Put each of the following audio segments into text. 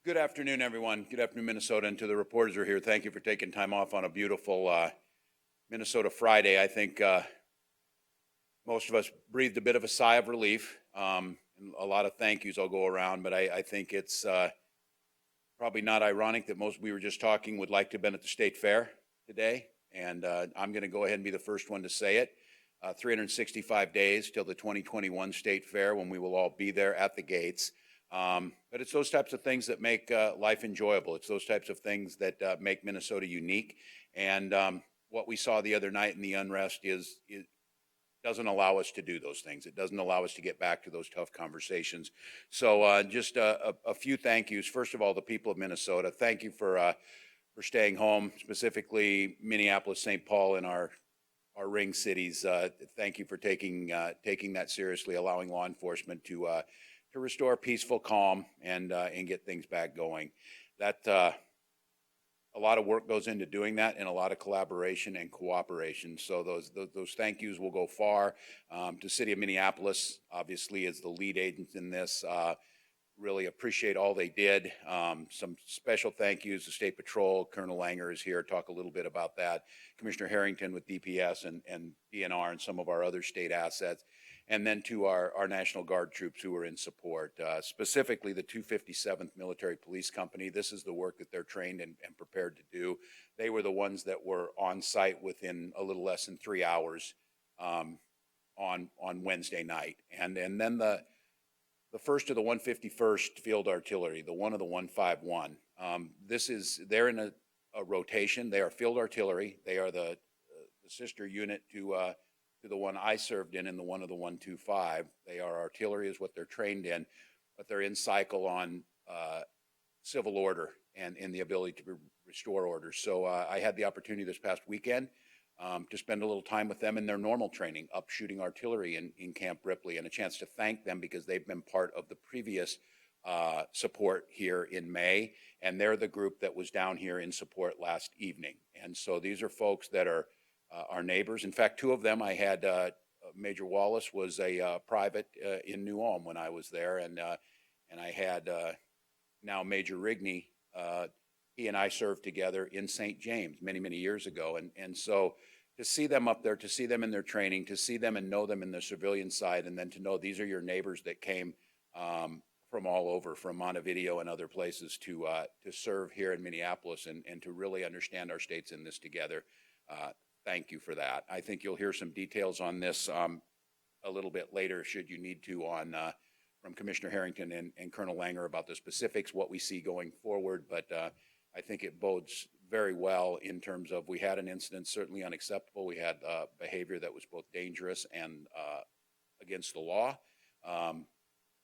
Good afternoon, everyone. Good afternoon, Minnesota, and to the reporters who are here. Thank you for taking time off on a beautiful Minnesota Friday. I think most of us breathed a bit of a sigh of relief. And a lot of thank yous I'll go around, but I think it's probably not ironic that we were just talking would like to have been at the state fair today. And I'm going to go ahead and be the first one to say it. 365 days till the 2021 state fair when we will all be there at the gates. But it's those types of things that make life enjoyable. It's those types of things that make Minnesota unique. And what we saw the other night in the unrest it doesn't allow us to do those things. It doesn't allow us to get back to those tough conversations. So just a few thank yous. First of all, the people of Minnesota, thank you for staying home, specifically Minneapolis, St. Paul, and our ring cities. Thank you for taking that seriously, allowing law enforcement to restore peaceful calm and get things back going. That a lot of work goes into doing that, and a lot of collaboration and cooperation. So those thank yous will go far. To City of Minneapolis, obviously, as the lead agent in this. Really appreciate all they did. Some special thank yous to State Patrol. Colonel Langer is here. Talk a little bit about that. Commissioner Harrington with DPS and DNR and some of our other state assets. And then to our National Guard troops who were in support, specifically the 257th Military Police Company. This is the work that they're trained and prepared to do. They were the ones that were on site within a little less than 3 hours on Wednesday night. And then the first of the 151st Field Artillery, the one of the 151. They're in a rotation. They are Field Artillery. They are the sister unit to the one I served in the one of the 125. They are artillery is what they're trained in, but they're in cycle on civil order and the ability to restore order. So I had the opportunity this past weekend to spend a little time with them in their normal training, up shooting artillery in Camp Ripley, and a chance to thank them because they've been part of the previous support here in May, and they're the group that was down here in support last evening. And so these are folks that are our neighbors. In fact, two of them I had, Major Walz was a private in New Ulm when I was there, and I had now Major Rigney. He and I served together in St. James many, many years ago. And so to see them up there, to see them in their training, to see them and know them in the civilian side, and then to know these are your neighbors that came from all over, from Montevideo and other places to serve here in Minneapolis and to really understand our states in this together. Thank you for that. I think you'll hear some details on this a little bit later, should you need to, from Commissioner Harrington and Colonel Langer about the specifics, what we see going forward. But I think it bodes very well in terms of we had an incident certainly unacceptable. We had behavior that was both dangerous and against the law.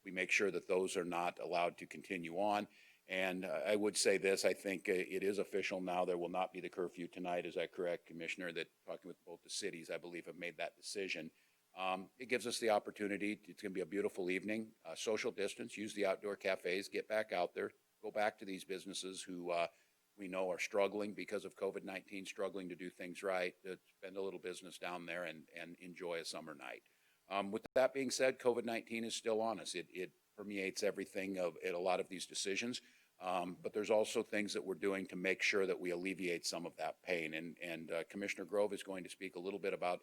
We make sure that those are not allowed to continue on. And I would say this, I think it is official now. There will not be the curfew tonight. Is that correct, Commissioner? That talking with both the cities, I believe, have made that decision. It gives us the opportunity. It's going to be a beautiful evening. Social distance, use the outdoor cafes, get back out there, go back to these businesses who we know are struggling because of COVID-19, struggling to do things right, to spend a little business down there and enjoy a summer night. With that being said, COVID-19 is still on us. It permeates everything in a lot of these decisions. But there's also things that we're doing to make sure that we alleviate some of that pain. And Commissioner Grove is going to speak a little bit about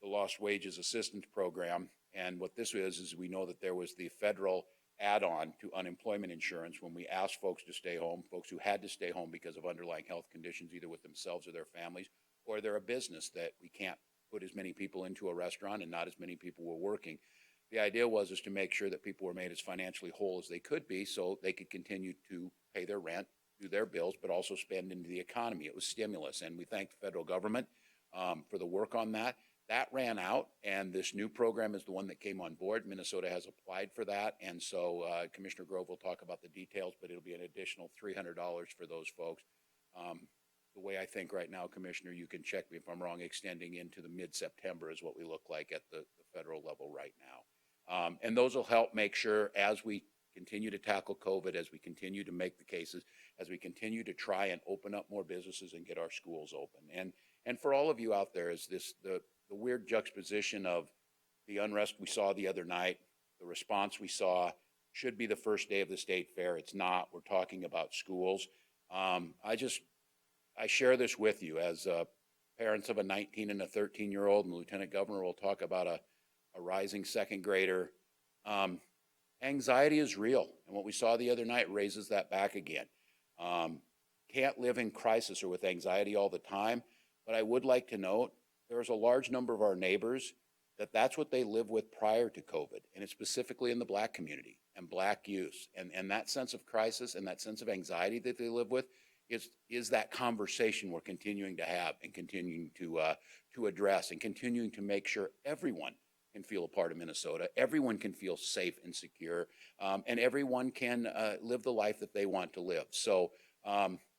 the Lost Wages Assistance Program. And what this is we know that there was the federal add-on to unemployment insurance when we asked folks to stay home, folks who had to stay home because of underlying health conditions, either with themselves or their families, or they're a business that we can't put as many people into a restaurant and not as many people were working. The idea was to make sure that people were made as financially whole as they could be so they could continue to pay their rent, do their bills, but also spend into the economy. It was stimulus, and we thank the federal government for the work on that. That ran out, and this new program is the one that came on board. Minnesota has applied for that, and so Commissioner Grove will talk about the details, but it'll be an additional $300 for those folks. The way I think right now, Commissioner, you can check me if I'm wrong, extending into the mid-September is what we look like at the federal level right now. And those will help make sure as we continue to tackle COVID, as we continue to make the cases, as we continue to try and open up more businesses and get our schools open. And for all of you out there, is this the weird juxtaposition of the unrest we saw the other night, the response we saw, should be the first day of the state fair. It's not. We're talking about schools. I share this with you as parents of a 19 and a 13-year-old, and the Lieutenant Governor will talk about a rising second grader. Anxiety is real, and what we saw the other night raises that back again. Can't live in crisis or with anxiety all the time, but I would like to note there's a large number of our neighbors that's what they live with prior to COVID, and it's specifically in the Black community and Black youth. And that sense of crisis and that sense of anxiety that they live with is that conversation we're continuing to have and continuing to address and continuing to make sure everyone can feel a part of Minnesota, everyone can feel safe and secure, and everyone can live the life that they want to live. So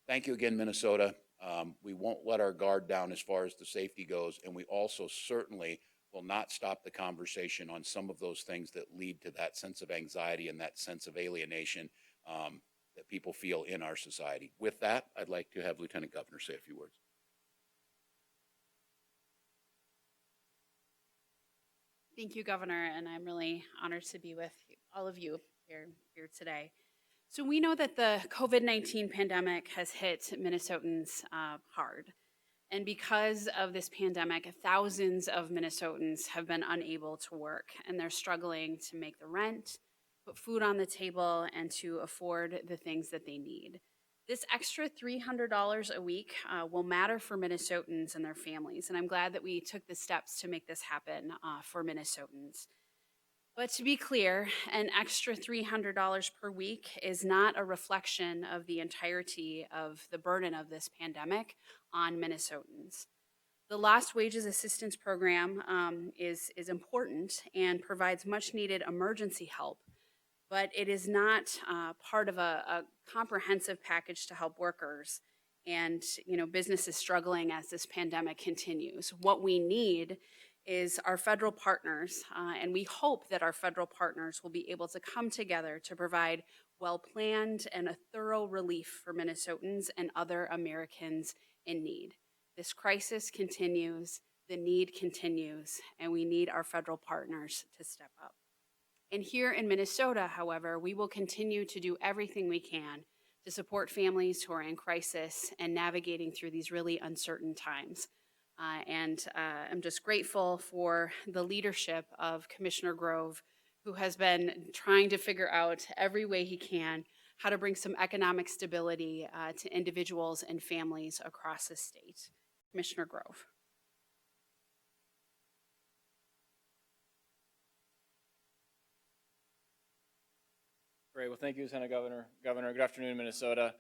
thank you again, Minnesota. We won't let our guard down as far as the safety goes, and we also certainly will not stop the conversation on some of those things that lead to that sense of anxiety and that sense of alienation that people feel in our society. With that, I'd like to have Lieutenant Governor say a few words. Thank you, Governor, and I'm really honored to be with all of you here today. So we know that the COVID-19 pandemic has hit Minnesotans hard. And because of this pandemic, thousands of Minnesotans have been unable to work, and they're struggling to make the rent, put food on the table, and to afford the things that they need. This extra $300 a week will matter for Minnesotans and their families, and I'm glad that we took the steps to make this happen for Minnesotans. But to be clear, an extra $300 per week is not a reflection of the entirety of the burden of this pandemic on Minnesotans. The Lost Wages Assistance Program is important and provides much needed emergency help, but it is not part of a comprehensive package to help workers and businesses struggling as this pandemic continues. What we need is our federal partners, and we hope that our federal partners will be able to come together to provide well-planned and a thorough relief for Minnesotans and other Americans in need. This crisis continues, the need continues, and we need our federal partners to step up. And here in Minnesota, however, we will continue to do everything we can to support families who are in crisis and navigating through these really uncertain times. I'm just grateful for the leadership of Commissioner Grove, who has been trying to figure out every way he can how to bring some economic stability to individuals and families across the state. Commissioner Grove. Great. Well, thank you, Lieutenant Governor. Governor, good afternoon, Minnesota.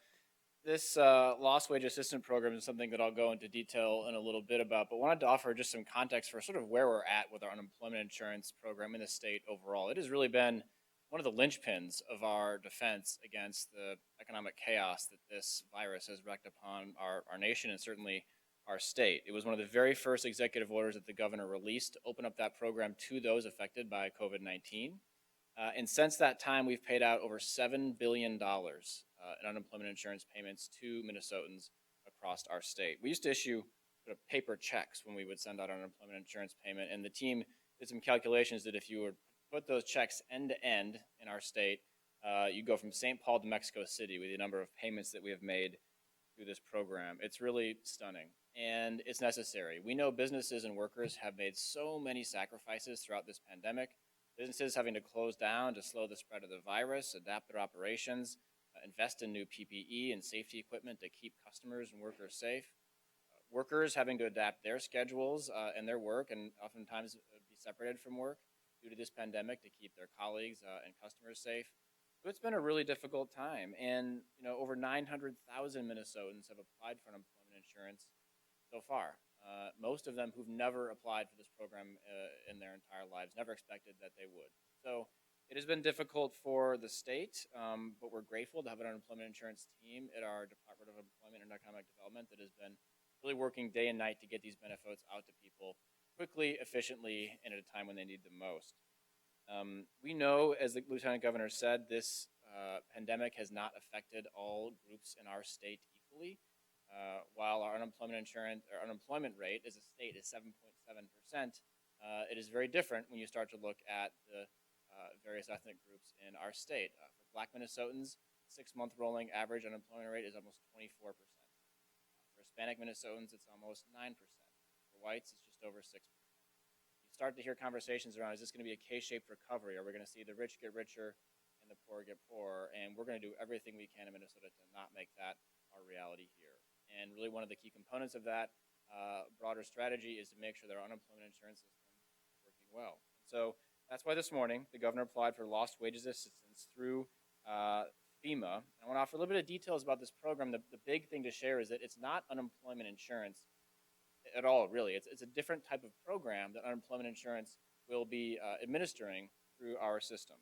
This lost wage assistance program is something that I'll go into detail in a little bit about, but wanted to offer just some context for sort of where we're at with our unemployment insurance program in the state overall. It has really been one of the linchpins of our defense against the economic chaos that this virus has wreaked upon our nation and certainly our state. It was one of the very first executive orders that the governor released to open up that program to those affected by COVID-19. And since that time, we've paid out over $7 billion in unemployment insurance payments to Minnesotans across our state. We used to issue sort of paper checks when we would send out our unemployment insurance payment, and the team did some calculations that if you would put those checks end to end in our state, you go from St. Paul to Mexico City with the number of payments that we have made through this program. It's really stunning, and it's necessary. We know businesses and workers have made so many sacrifices throughout this pandemic. Businesses having to close down to slow the spread of the virus, adapt their operations, invest in new PPE and safety equipment to keep customers and workers safe. Workers having to adapt their schedules and their work and oftentimes be separated from work due to this pandemic to keep their colleagues and customers safe. So it's been a really difficult time, and over 900,000 Minnesotans have applied for unemployment insurance so far. Most of them who've never applied for this program in their entire lives, never expected that they would. So it has been difficult for the state, but we're grateful to have an unemployment insurance team at our Department of Employment and Economic Development that has been really working day and night to get these benefits out to people quickly, efficiently, and at a time when they need them most. We know, as the Lieutenant Governor said, this pandemic has not affected all groups in our state equally. While our unemployment rate as a state is 7.7%, it is very different when you start to look at the various ethnic groups in our state. For Black Minnesotans, 6-month rolling average unemployment rate is almost 24%. For Hispanic Minnesotans, it's almost 9%. For whites, it's just over 6%. You start to hear conversations around, is this going to be a K-shaped recovery? Are we going to see the rich get richer and the poor get poorer? And we're going to do everything we can in Minnesota to not make that our reality here. And really one of the key components of that broader strategy is to make sure that our unemployment insurance system is working well. So that's why this morning the governor applied for lost wages assistance through FEMA. I want to offer a little bit of details about this program. The big thing to share is that it's not unemployment insurance at all, really. It's a different type of program that unemployment insurance will be administering through our system.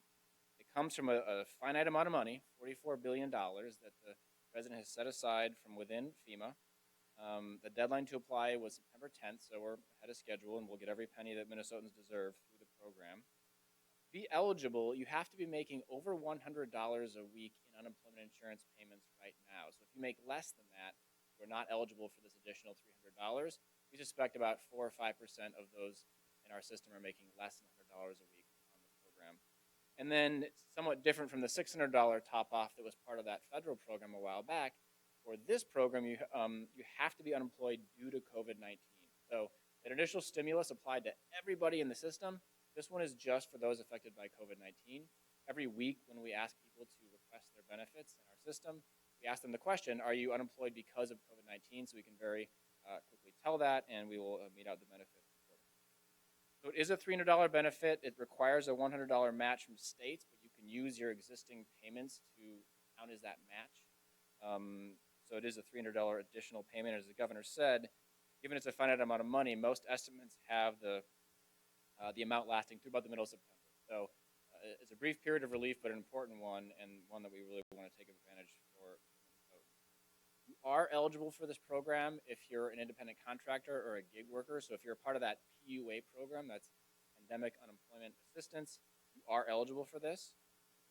It comes from a finite amount of money, $44 billion, that the president has set aside from within FEMA. The deadline to apply was September 10th, so we're ahead of schedule, and we'll get every penny that Minnesotans deserve through the program. To be eligible, you have to be making over $100 a week in unemployment insurance payments right now. So if you make less than that, you're not eligible for this additional $300. We suspect about 4 or 5% of those in our system are making less than $100 a week on the program. And then it's somewhat different from the $600 top-off that was part of that federal program a while back. For this program, you have to be unemployed due to COVID-19. So that initial stimulus applied to everybody in the system. This one is just for those affected by COVID-19. Every week when we ask people to request their benefits in our system, we ask them the question, are you unemployed because of COVID-19? So we can very quickly tell that, and we will meet out the benefit accordingly. So it is a $300 benefit. It requires a $100 match from states, but you can use your existing payments to count as that match. So it is a $300 additional payment. As the governor said, given it's a finite amount of money, most estimates have the amount lasting through about the middle of September. So it's a brief period of relief, but an important one, and one that we really want to take advantage for Minnesota. You are eligible for this program if you're an independent contractor or a gig worker. So if you're a part of that PUA program, that's Pandemic Unemployment Assistance, you are eligible for this.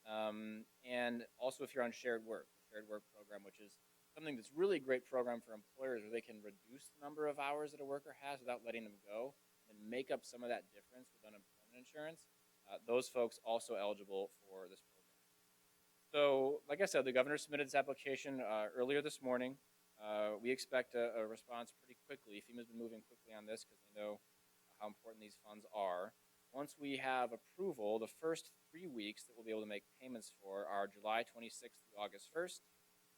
And also if you're on shared work, the shared work program, which is something that's really a great program for employers where they can reduce the number of hours that a worker has without letting them go and make up some of that difference with unemployment insurance. Those folks also eligible for this program. So, like I said, the governor submitted this application earlier this morning. We expect a response pretty quickly. FEMA's been moving quickly on this because they know how important these funds are. Once we have approval, the first 3 weeks that we'll be able to make payments for are July 26th through August 1st,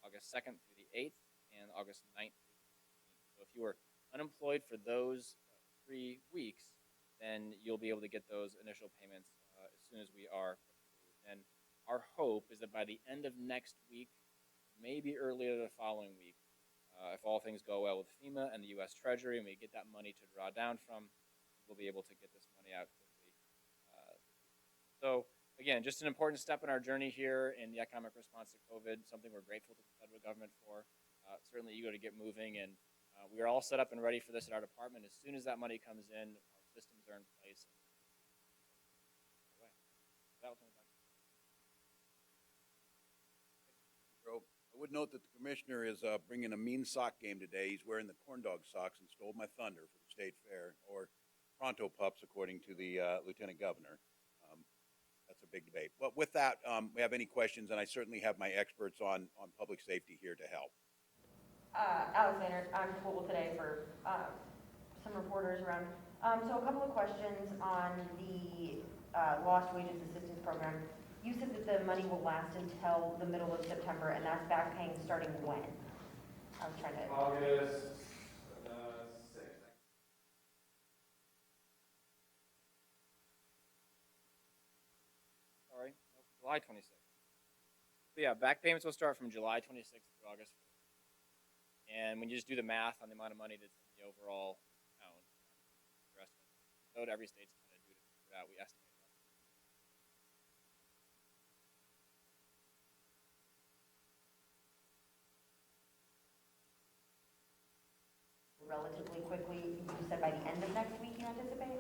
August 2nd through the 8th, and August 9th through the 16th. So if you were unemployed for those 3 weeks, then you'll be able to get those initial payments as soon as we are approved. And our hope is that by the end of next week, maybe earlier the following week, if all things go well with FEMA and the U.S. Treasury and we get that money to draw down from, we'll be able to get this money out quickly. So again, just an important step in our journey here in the economic response to COVID, something we're grateful to the federal government for. Certainly eager to get moving, and we are all set up and ready for this at our department. As soon as that money comes in, our systems are in place. I would note that the commissioner is bringing a mean sock game today. He's wearing the corn dog socks and stole my thunder for the state fair, or Pronto Pups, according to the lieutenant governor. That's a big debate. But with that, we have any questions, and I certainly have my experts on public safety here to help. Alexander, I'm total today for some reporters around. So a couple of questions on the Lost Wages Assistance Program. You said that the money will last until the middle of September, and that's back paying starting when? I was trying to... August 6th. Sorry, nope, July 26th. So yeah, back payments will start from July 26th through August 1st. And when you just do the math on the amount of money that's in the overall account, your estimate, so every state's kind of due to figure it out. We estimate that. Relatively quickly, you said by the end of next week you anticipate?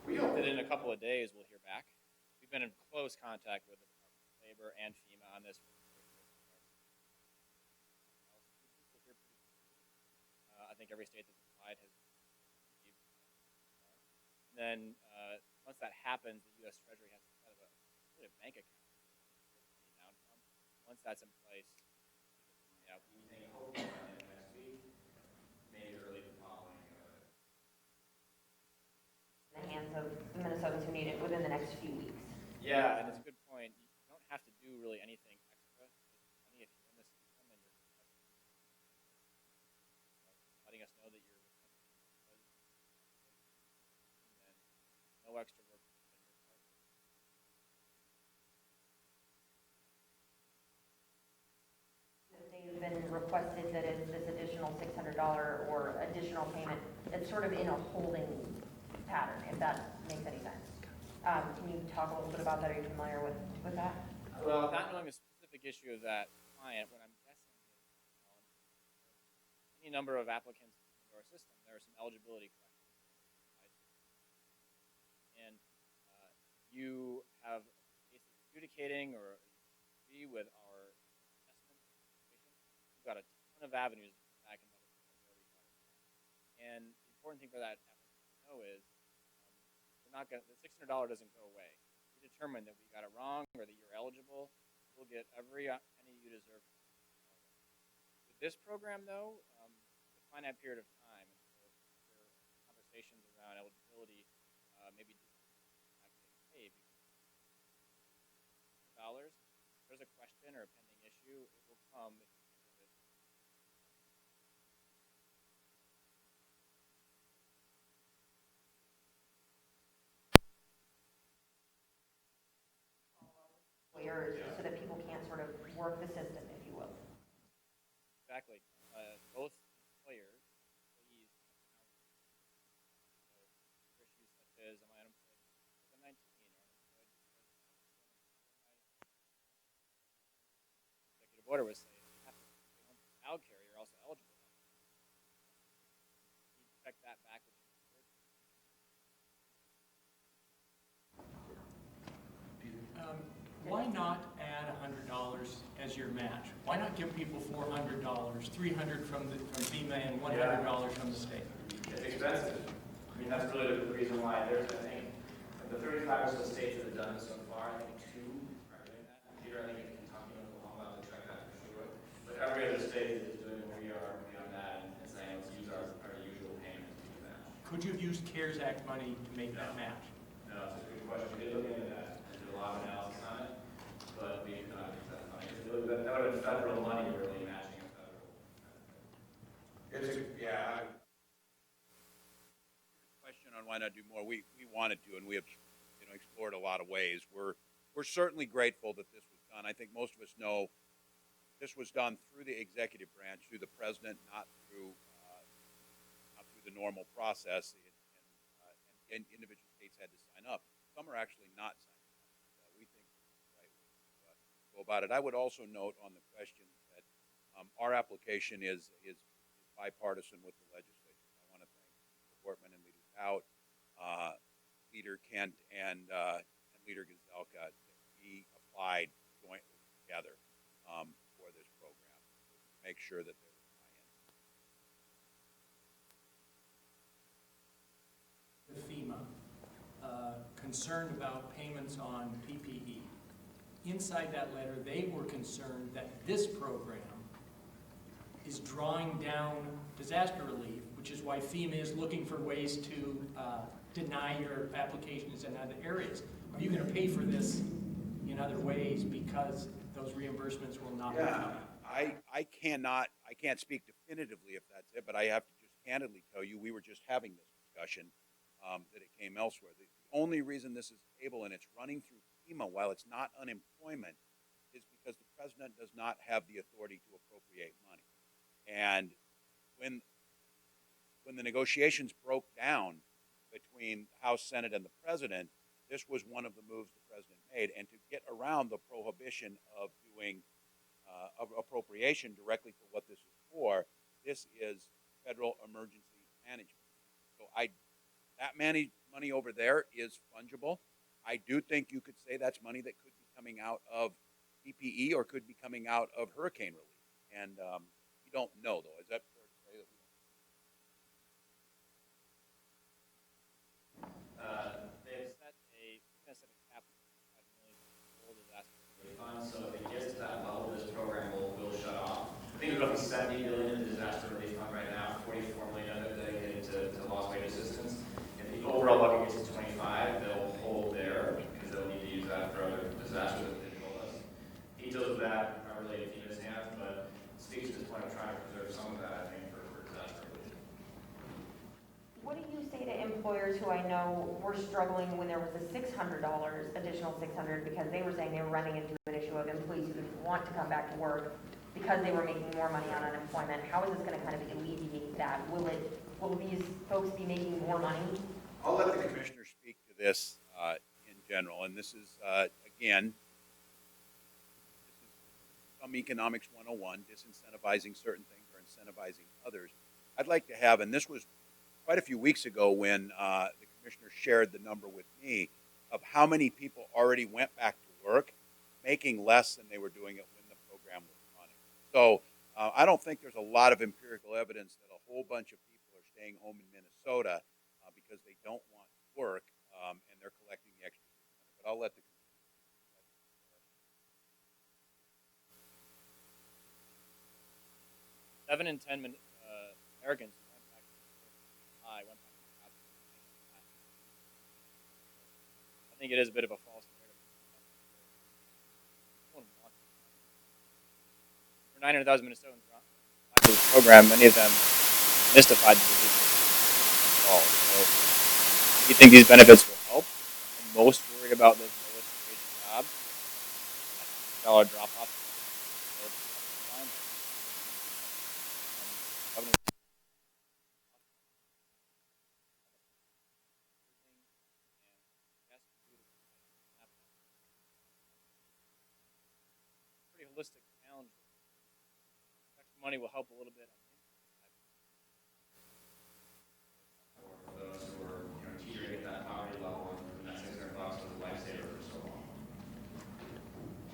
We hope that in a couple of days we'll hear back. We've been in close contact with the Department of Labor and FEMA on this. I think every state that's applied has received. And then once that happens, the U.S. Treasury has to set essentially a bank account for any downtime. Once that's in place, yeah, we think hopefully by the end of next week, maybe early the following. In the hands of the Minnesotans who need it within the next few weeks. Yeah, and it's a good point. You don't have to do really anything extra. It's money if you're in the system and you're letting us know that you're with us, and then no extra work on your part. They've been requested that it's this additional $600 or additional payment. It's sort of in a holding pattern, if that makes any sense. Can you talk a little bit about that? Are you familiar with that? Well, not knowing the specific issue of that client, what I'm guessing is any number of applicants into our system, there are some eligibility questions. Right? And you have a case that's adjudicating or agree with our assessment situation. You've got a ton of avenues to come back and let us know where we got it wrong. And the important thing for that applicant to know is we're not going the $600 doesn't go away. We determine that we got it wrong or that you're eligible, you'll get every penny you deserve. With this program, though, it's a finite period of time, and so there are conversations around eligibility, maybe just not getting paid because dollars. If there's a question or a pending issue, it will come if you think of it. Employers, so that people can't sort of work the system, if you will. Exactly. Both employers, employees, and accountants. So issues such as, am I unemployed because of COVID-19 or unemployed because executive order would say if you have to stay home for child care, you're also eligible. You check that back with your employer. Why not add $100 as your match? Why not give people $400, $300 from FEMA, and $100 from the state? It's expensive. I mean, that's really the reason why there's, I think, the 35 or so states that have done it so far, I think 2 are doing that. Peter, I think in Kentucky and Oklahoma, I'll have to check that for sure. But every other state is doing what we are beyond that and saying, let's use our usual payment to do that. Could you have used CARES Act money to make that match? No, it's a good question. We did look into that and did a lot of analysis on it, but we could not use that money. That would have been federal money really matching a federal. Question on why not do more. We wanted to, and we have explored a lot of ways. We're certainly grateful that this was done. I think most of us know this was done through the executive branch, through the president, not through the normal process. And individual states had to sign up. Some are actually not signing up. We think this is the right way to go about it. I would also note on the question that our application is bipartisan with the legislature. I want to thank Leader Portman and Leader Out, Leader Kent, and Leader Gazelka. We applied jointly together for this program to make sure that there was buy-in. The FEMA, concerned about payments on PPE. Inside that letter, they were concerned that this program is drawing down disaster relief, which is why FEMA is looking for ways to deny your applications in other areas. Are you going to pay for this in other ways because those reimbursements will not be coming? I can't speak definitively if that's it, but I have to just candidly tell you, we were just having this discussion that it came elsewhere. The only reason this is able and it's running through FEMA while it's not unemployment is because the president does not have the authority to appropriate money. And when the negotiations broke down between the House, Senate, and the president, this was one of the moves the president made. And to get around the prohibition of doing appropriation directly for what this is for, this is federal emergency management. So that money over there is fungible. I do think you could say that's money that could be coming out of PPE or could be coming out of hurricane relief. And we don't know, though. Is that fair to say that we don't? They have set a cap of $5 million on, so if it gets to that level, this program will shut off. I think there's roughly 70 billion in the disaster relief fund right now, 44 million of it dedicated to lost wage assistance. If the overall bucket gets to 25, they'll hold there because they'll need to use that for other disasters that they told us. Details of that are really in FEMA's hands, but speaks to this point of trying to preserve some of that, I think, for disaster relief. What do you say to employers who I know were struggling when there was a $600, additional 600, because they were saying they were running into an issue of employees who didn't want to come back to work because they were making more money on unemployment? How is this going to kind of alleviate that? Will these folks be making more money? I'll let the commissioner speak to this in general, and this is, again, this is some economics 101, disincentivizing certain things or incentivizing others. I'd like to have, and this was quite a few weeks ago when the commissioner shared the number with me of how many people already went back to work making less than they were doing it when the program was running. So I don't think there's a lot of empirical evidence that a whole bunch of people are staying home in Minnesota because they don't want to work and they're collecting the extra 600. But I'll let the 7 in 10 Americans who went back to work went back to jobs. I think it is a bit of a false narrative. No one wants it. For 900,000 Minnesotans back to this program, many of them mystified the disease at all. So, do you think these benefits will help? I'm most worried about those lowest wage jobs. That $100 drop off. Pretty holistic challenge. Extra money will help a little bit. For those who are teetering at that poverty level, and that $600 was a lifesaver for so long.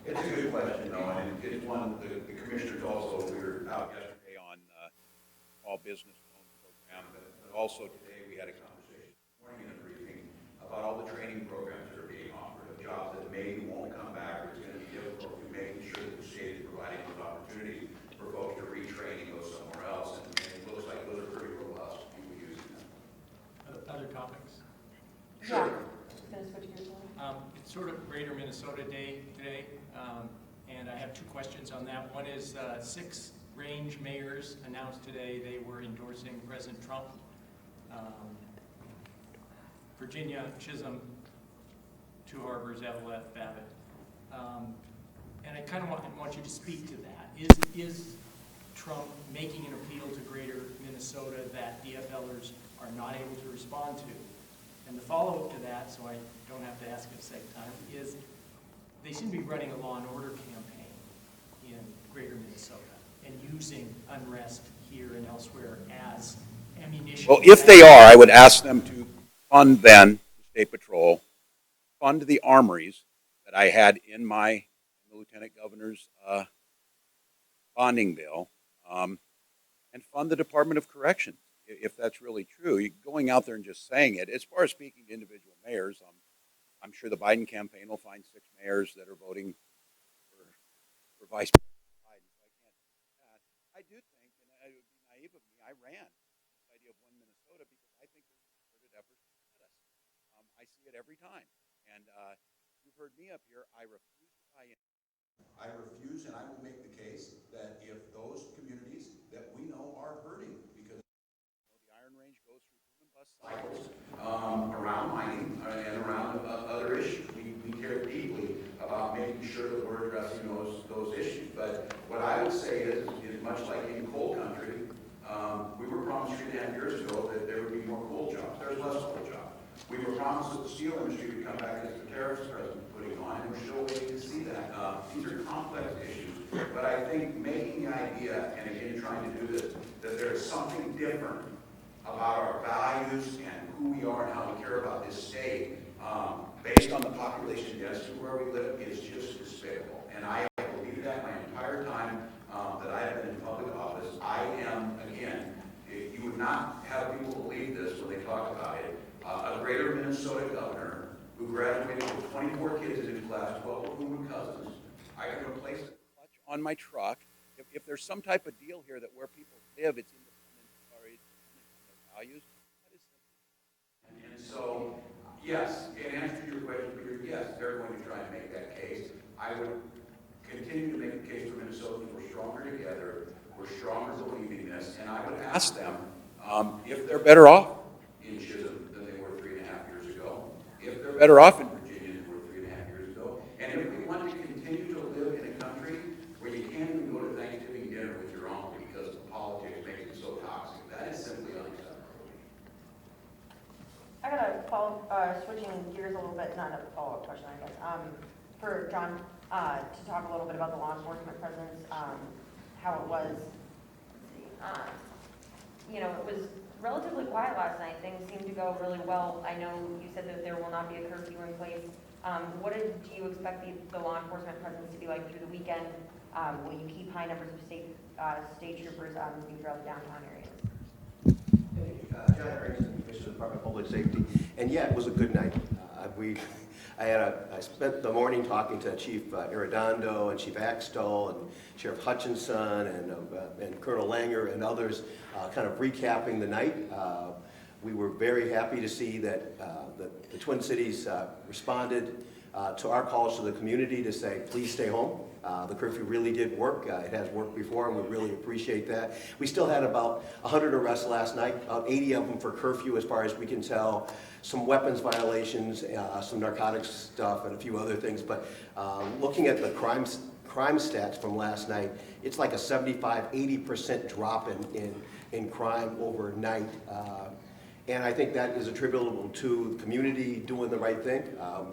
It's a good question, though, and it's one the commissioners also, we were out yesterday on all business loan program, but also today we had a conversation this morning in a briefing about all the training programs that are being offered, of jobs that maybe won't come back, or it's going to be difficult, to making sure that the state is providing those opportunities for folks to retrain and go somewhere else, and it looks like those are pretty robust, people using them. Other topics? Yeah. Just going to switch gears a little. It's sort of Greater Minnesota Day today, and I have two questions on that. One is 6 range mayors announced today they were endorsing President Trump. Virginia, Chisholm, Two Harbors, Eveleth, Babbitt. And I kind of want you to speak to that. Is Trump making an appeal to Greater Minnesota that DFLers are not able to respond to? And the follow-up to that, so I don't have to ask it a second time, is they seem to be running a law and order campaign in Greater Minnesota and using unrest here and elsewhere as ammunition. Well, if they are, I would ask them to fund then the State Patrol, fund the armories that I had in the Lieutenant Governor's bonding bill, and fund the Department of Corrections, if that's really true. Going out there and just saying it. As far as speaking to individual mayors, I'm sure the Biden campaign will find 6 mayors that are voting for Vice President Biden. So I can't do that. I do think, and it would be naive of me, I ran this idea of One Minnesota because I think there's a concerted effort to split us. I see it every time. And you've heard me up here. I refuse to buy in. I refuse, and I will make the case that if those communities that we know are hurting because the Iron Range goes through boom and bust cycles around mining and around other issues. We care deeply about making sure that we're addressing those issues. But what I would say is much like in coal country, we were promised 3.5 years ago that there would be more coal jobs. There's less coal jobs. We were promised that the steel industry would come back as the tariffs the president's putting on, and we're still waiting to see that. These are complex issues, but I think making the idea, and again trying to do this, that there is something different about our values and who we are and how we care about this state, based on the population density where we live, is just despicable. And I believe that my entire time that I have been in public office. I am, again, you would not have people believe this when they talk about it, a Greater Minnesota governor who graduated with 24 kids in his class, 12 of whom were cousins, I can replace the clutch on my truck. If there's some type of deal here that where people live, it's independent, or it's dependent on their values, that is simple. And so, yes, in answer to your question, Peter, yes, they're going to try and make that case. I would continue to make the case for Minnesota. We're stronger together. We're stronger believing this. And I would ask them if they're better off in Chisholm than they were 3.5 years ago. If they're better off in Virginia than they were 3.5 years ago. And if we want to continue to live in a country where you can't even go to Thanksgiving dinner with your uncle because the politics makes it so toxic, that is simply unacceptable. I got a follow, switching gears a little bit, not a follow-up question, I guess, for John, to talk a little bit about the law enforcement presence, how it was, let's see, you know, it was relatively quiet last night. Things seemed to go really well. I know you said that there will not be a curfew in place. What do you expect the law enforcement presence to be like through the weekend? Will you keep high numbers of state troopers moving throughout the downtown areas? John Harrington, Commissioner of the Department of Public Safety, and yeah, it was a good night. I spent the morning talking to Chief Arredondo and Chief Axtell and Sheriff Hutchinson and Colonel Langer and others, kind of recapping the night. We were very happy to see that the Twin Cities responded to our calls to the community to say, please stay home. The curfew really did work. It has worked before, and we really appreciate that. We still had about 100 arrests last night, about 80 of them for curfew as far as we can tell, some weapons violations, some narcotics stuff, and a few other things. But looking at the crime stats from last night, it's like a 75–80% drop in crime overnight. And I think that is attributable to the community doing the right thing.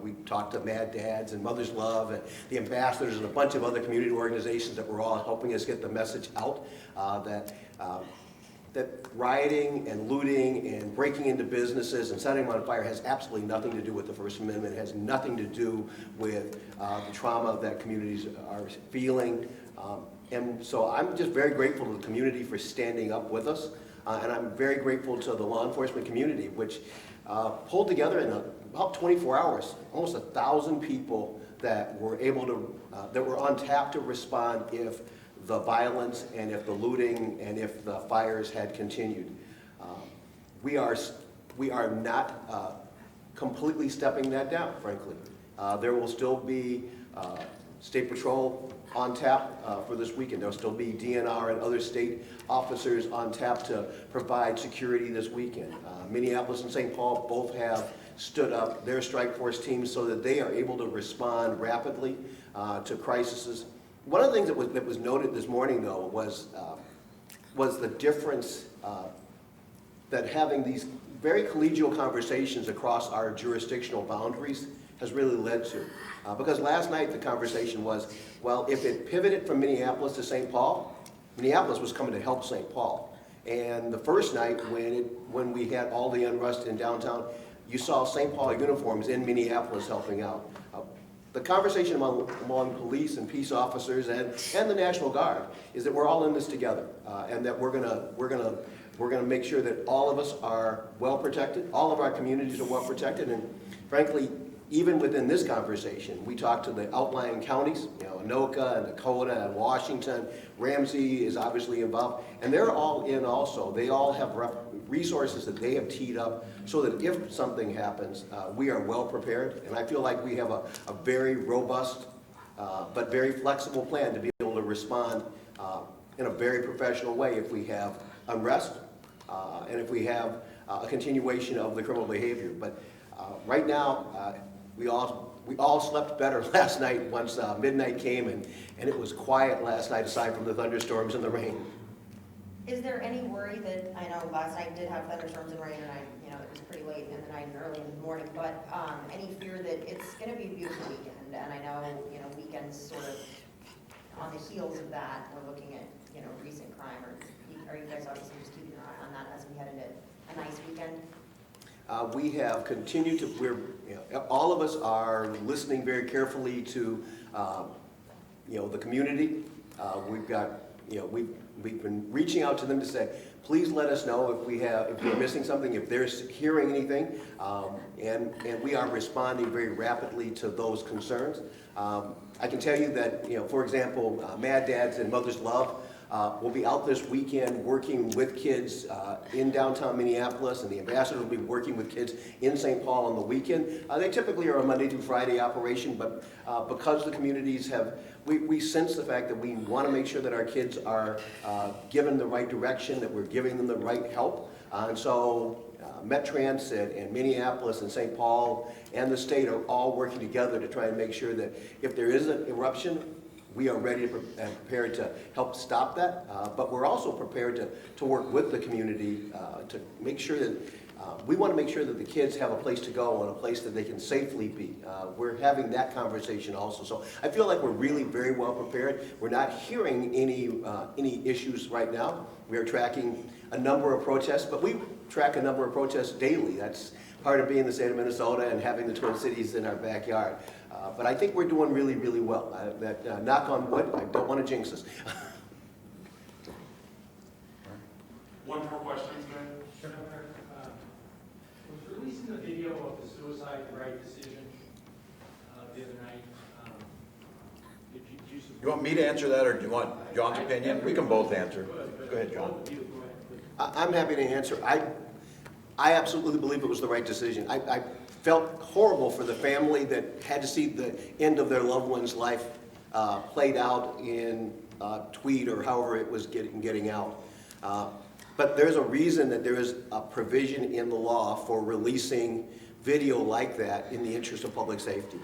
We talked to Mad Dads and Mother's Love and the ambassadors and a bunch of other community organizations that were all helping us get the message out that rioting and looting and breaking into businesses and setting them on fire has absolutely nothing to do with the First Amendment. It has nothing to do with the trauma that communities are feeling. And so I'm just very grateful to the community for standing up with us. And I'm very grateful to the law enforcement community, which pulled together in about 24 hours, almost 1,000 people that were able to, that were on tap to respond if the violence and if the looting and if the fires had continued. We are not completely stepping that down, frankly. There will still be State Patrol on tap for this weekend. There'll still be DNR and other state officers on tap to provide security this weekend. Minneapolis and St. Paul both have stood up their strike force teams so that they are able to respond rapidly to crises. One of the things that was noted this morning, though, was the difference that having these very collegial conversations across our jurisdictional boundaries has really led to. Because last night the conversation was, well, if it pivoted from Minneapolis to St. Paul, Minneapolis was coming to help St. Paul. And the first night when we had all the unrest in downtown, you saw St. Paul uniforms in Minneapolis helping out. The conversation among police and peace officers and the National Guard is that we're all in this together, and that we're gonna make sure that all of us are well protected, all of our communities are well protected, and frankly, even within this conversation, we talked to the outlying counties, Anoka and Dakota and Washington. Ramsey is obviously involved, and they're all in also. They all have resources that they have teed up so that if something happens, we are well prepared. And I feel like we have a very robust but very flexible plan to be able to respond in a very professional way if we have unrest and if we have a continuation of the criminal behavior. But right now, we all slept better last night once midnight came, and it was quiet last night aside from the thunderstorms and the rain. Is there any worry that, I know last night did have thunderstorms and rain, and it was pretty late in the night and early in the morning, but any fear that it's going to be a beautiful weekend? And I know, weekends sort of on the heels of that, we're looking at, recent crime, or are you guys obviously just keeping an eye on that as we head into a nice weekend? We have continued to, all of us are listening very carefully to, the community. We've got, we've been reaching out to them to say, please let us know if we're missing something, if they're hearing anything, and we are responding very rapidly to those concerns. I can tell you that, for example, Mad Dads and Mother's Love will be out this weekend working with kids in downtown Minneapolis, and the ambassador will be working with kids in St. Paul on the weekend. They typically are a Monday through Friday operation, but because the communities we sense the fact that we want to make sure that our kids are given the right direction, that we're giving them the right help. And so Met Transit and Minneapolis and St. Paul and the state are all working together to try and make sure that if there is an eruption, we are ready and prepared to help stop that. But we're also prepared to work with the community to make sure that we want to make sure that the kids have a place to go and a place that they can safely be. We're having that conversation also. So I feel like we're really very well prepared. We're not hearing any issues right now. We are tracking a number of protests, but we track a number of protests daily. That's part of being in the state of Minnesota and having the Twin Cities in our backyard. But I think we're doing really, really well. Knock on wood, I don't want to jinx us. One more question, Mayor? Governor, was releasing the video of the suicide the right decision the other night? Did you support? You want me to answer that, or do you want John's opinion? We can both answer. Go ahead, John. Both of you, go ahead, please. I'm happy to answer. I absolutely believe it was the right decision. I felt horrible for the family that had to see the end of their loved one's life played out in tweet or however it was getting out. But there's a reason that there is a provision in the law for releasing video like that in the interest of public safety.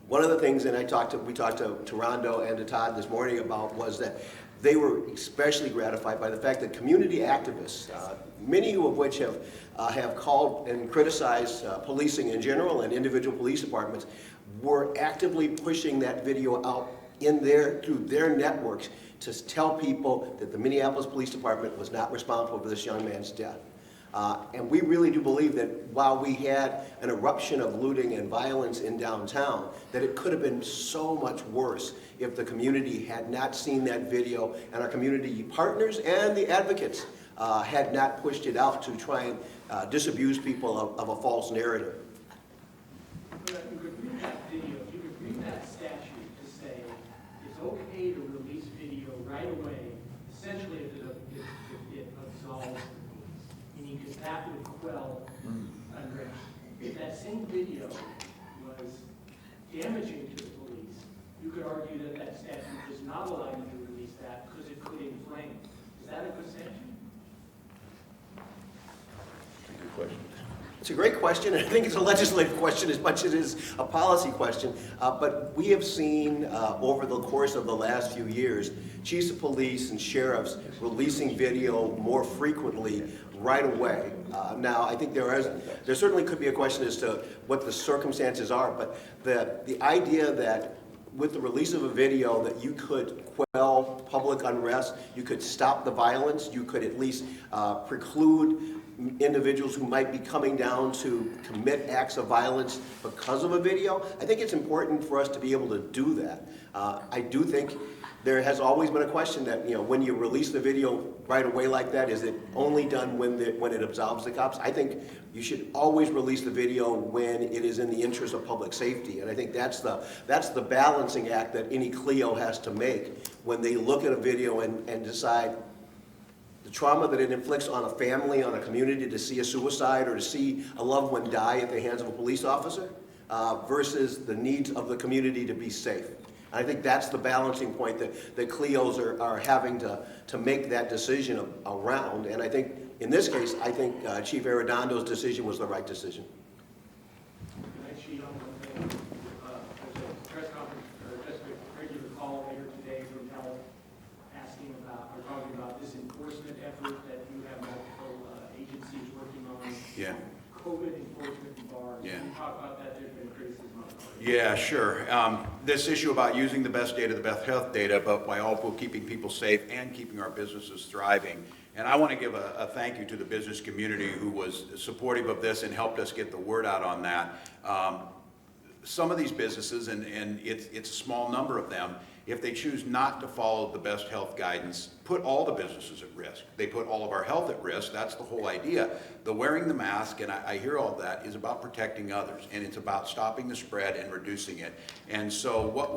One of the things, and we talked to Rondo and to Todd this morning about, was that they were especially gratified by the fact that community activists, many of which have called and criticized policing in general and individual police departments, were actively pushing that video out through their networks to tell people that the Minneapolis Police Department was not responsible for this young man's death. And we really do believe that while we had an eruption of looting and violence in downtown, that it could have been so much worse if the community had not seen that video and our community partners and the advocates had not pushed it out to try and disabuse people of a false narrative. But if you could read that video, if you could read that statute to say it's okay to release video right away, essentially if it absolves the police, meaning because that would quell unrest. If that same video was damaging to the police, you could argue that that statute does not allow you to release that because it could inflame. Is that a good statute? Good question. It's a great question, and I think it's a legislative question as much as it is a policy question. But we have seen over the course of the last few years, chiefs of police and sheriffs releasing video more frequently right away. Now, I think there certainly could be a question as to what the circumstances are, but the idea that with the release of a video that you could quell public unrest, you could stop the violence, you could at least preclude individuals who might be coming down to commit acts of violence because of a video. I think it's important for us to be able to do that. I do think there has always been a question that, when you release the video right away like that, is it only done when it absolves the cops? I think you should always release the video when it is in the interest of public safety. And I think that's the balancing act that any CLEO has to make when they look at a video and decide the trauma that it inflicts on a family, on a community to see a suicide or to see a loved one die at the hands of a police officer versus the needs of the community to be safe. I think that's the balancing point that CLEOs are having to make that decision around. And I think, in this case, I think Chief Arredondo's decision was the right decision. Can I cheat on one thing? There's a press conference, or just a regular call later today from health asking about, or talking about this enforcement effort that you have multiple agencies working on. Yeah. COVID enforcement in bars. Yeah. Can you talk about that? There's been criticism on it. Yeah, sure. This issue about using the best data, the best health data, but while also keeping people safe and keeping our businesses thriving. And I want to give a thank you to the business community who was supportive of this and helped us get the word out on that. Some of these businesses, and it's a small number of them, If they choose not to follow the best health guidance, put all the businesses at risk. They put all of our health at risk. That's the whole idea. The wearing the mask, and I hear all that, is about protecting others, and it's about stopping the spread and reducing it. And so what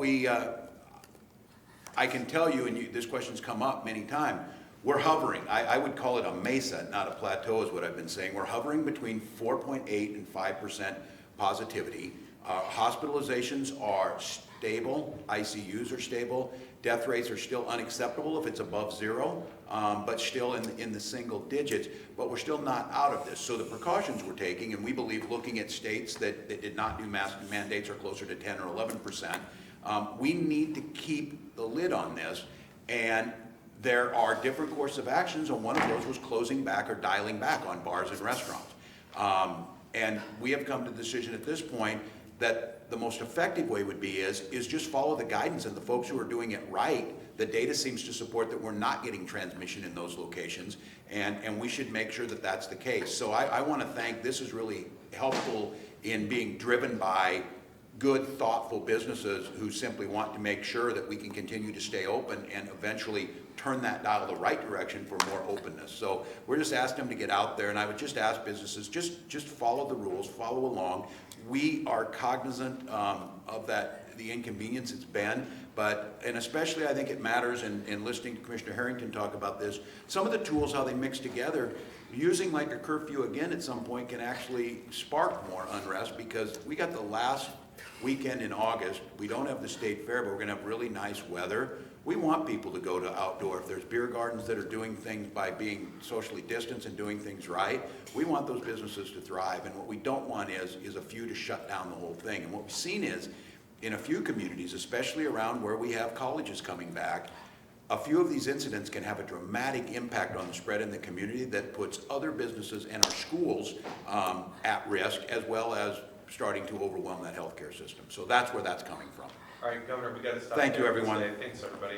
I can tell you, and this question's come up many times, we're hovering. I would call it a mesa, not a plateau is what I've been saying. We're hovering between 4.8 and 5% positivity. Hospitalizations are stable, ICUs are stable, death rates are still unacceptable if it's above 0, but still in the single digits, but we're still not out of this. So the precautions we're taking, and we believe looking at states that did not do mask mandates are closer to 10 or 11%, we need to keep the lid on this, and there are different courses of actions, and one of those was closing back or dialing back on bars and restaurants. And we have come to the decision at this point that the most effective way would be is just follow the guidance, and the folks who are doing it right, the data seems to support that we're not getting transmission in those locations, and we should make sure that that's the case. So I want to thank, this is really helpful in being driven by good, thoughtful businesses who simply want to make sure that we can continue to stay open and eventually turn that dial the right direction for more openness. So we're just asking them to get out there, and I would just ask businesses, just follow the rules, follow along. We are cognizant of that, the inconvenience it's been, and especially I think it matters in listening to Commissioner Harrington talk about this, some of the tools, how they mix together, using like a curfew again at some point can actually spark more unrest, because we got the last weekend in August. We don't have the state fair, but we're gonna have really nice weather. We want people to go to outdoor. If there's beer gardens that are doing things by being socially distanced and doing things right, we want those businesses to thrive. And what we don't want is a few to shut down the whole thing. And what we've seen is, in a few communities, especially around where we have colleges coming back, a few of these incidents can have a dramatic impact on the spread in the community that puts other businesses and our schools at risk, as well as starting to overwhelm that healthcare system. So that's where that's coming from. All right, Governor, we got to stop. Thank you, there. everyone. Thanks, everybody.